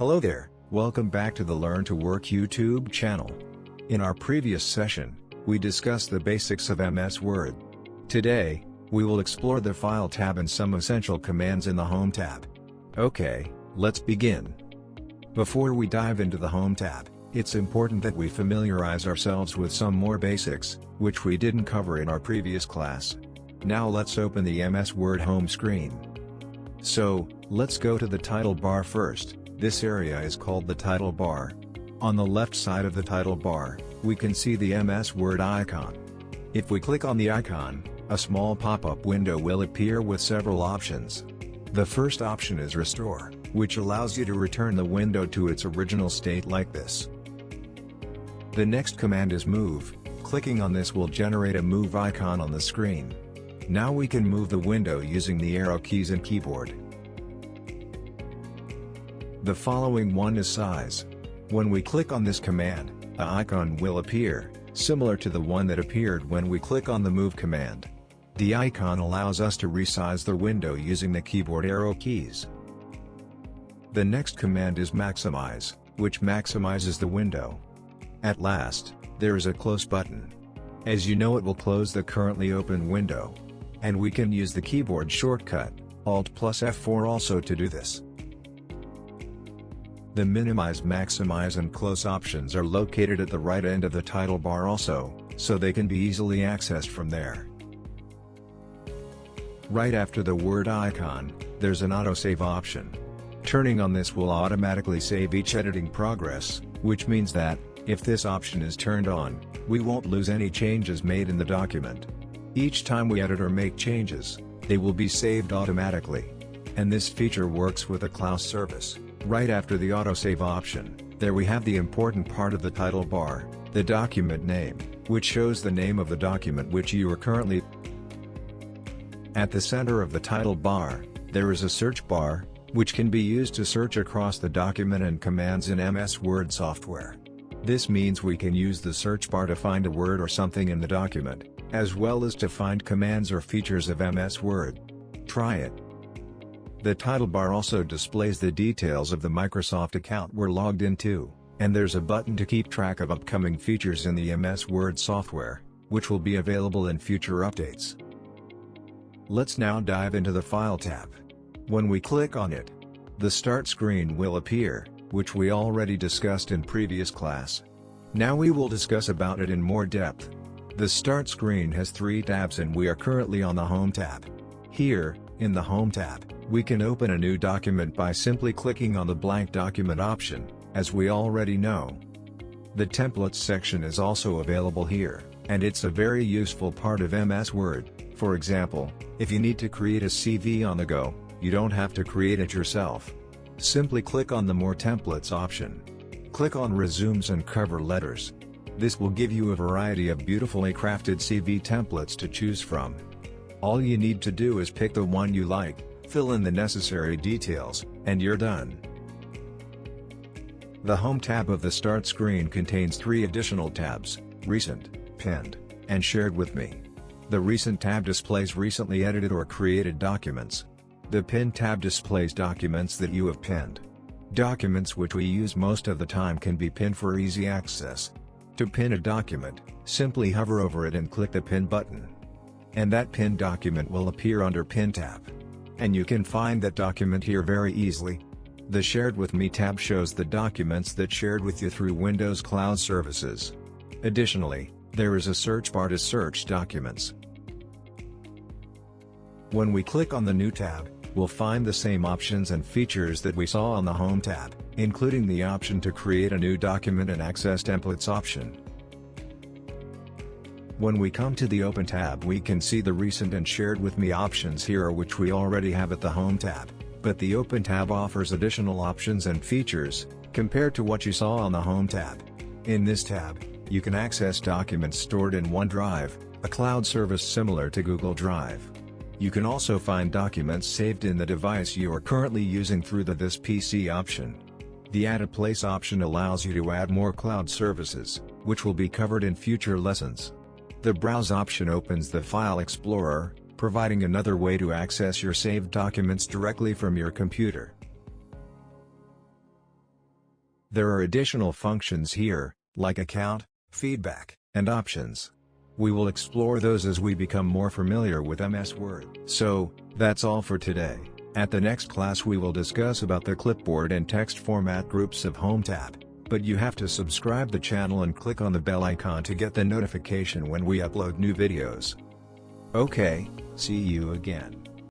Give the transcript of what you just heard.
Hello there, welcome back to the Learn to Work YouTube channel. In our previous session, we discussed the basics of MS Word. Today, we will explore the File tab and some essential commands in the Home tab. Okay, let's begin. Before we dive into the Home tab, it's important that we familiarize ourselves with some more basics, which we didn't cover in our previous class. Now let's open the MS Word home screen. So, let's go to the title bar first. This area is called the title bar. On the left side of the title bar, we can see the MS Word icon. If we click on the icon, a small pop-up window will appear with several options. The first option is Restore, which allows you to return the window to its original state like this. The next command is Move. Clicking on this will generate a move icon on the screen. Now we can move the window using the arrow keys and keyboard. The following one is Size. When we click on this command, the icon will appear, similar to the one that appeared when we click on the Move command. The icon allows us to resize the window using the keyboard arrow keys. The next command is Maximize, which maximizes the window. At last, there is a Close button. As you know, it will close the currently open window. And we can use the keyboard shortcut, Alt plus F4 also to do this. The Minimize, Maximize and Close options are located at the right end of the title bar also, so they can be easily accessed from there. Right after the Word icon, there's an autosave option. Turning on this will automatically save each editing progress, which means that, if this option is turned on, we won't lose any changes made in the document. Each time we edit or make changes, they will be saved automatically. And this feature works with a cloud service. Right after the autosave option, there we have the important part of the title bar, the document name, which shows the name of the document which you are currently. At the center of the title bar, there is a search bar, which can be used to search across the document and commands in MS Word software. This means we can use the search bar to find a word or something in the document, as well as to find commands or features of MS Word. Try it. The title bar also displays the details of the Microsoft account we're logged into, and there's a button to keep track of upcoming features in the MS Word software, which will be available in future updates. Let's now dive into the File tab. When we click on it, the Start screen will appear, which we already discussed in previous class. Now we will discuss about it in more depth. The Start screen has 3 tabs and we are currently on the Home tab. Here, in the Home tab, we can open a new document by simply clicking on the blank document option, as we already know. The Templates section is also available here, and it's a very useful part of MS Word. For example, if you need to create a CV on the go, you don't have to create it yourself. Simply click on the More Templates option. Click on Resumes and Cover Letters. This will give you a variety of beautifully crafted CV templates to choose from. All you need to do is pick the one you like, fill in the necessary details, and you're done. The Home tab of the Start screen contains 3 additional tabs: Recent, Pinned, and Shared with Me. The Recent tab displays recently edited or created documents. The Pinned tab displays documents that you have pinned. Documents which we use most of the time can be pinned for easy access. To pin a document, simply hover over it and click the Pin button. And that pinned document will appear under Pin tab. And you can find that document here very easily. The Shared with Me tab shows the documents that shared with you through Windows Cloud Services. Additionally, there is a search bar to search documents. When we click on the New tab, we'll find the same options and features that we saw on the Home tab, including the option to create a new document and access templates option. When we come to the Open tab, we can see the Recent and Shared with Me options here, which we already have at the Home tab, but the Open tab offers additional options and features, compared to what you saw on the Home tab. In this tab, you can access documents stored in OneDrive, a cloud service similar to Google Drive. You can also find documents saved in the device you are currently using through the This PC option. The Add a Place option allows you to add more cloud services, which will be covered in future lessons. The Browse option opens the File Explorer, providing another way to access your saved documents directly from your computer. There are additional functions here, like account, feedback, and options. We will explore those as we become more familiar with MS Word. So, that's all for today. At the next class we will discuss about the clipboard and text format groups of HomeTab, but you have to subscribe the channel and click on the bell icon to get the notification when we upload new videos. Okay, see you again.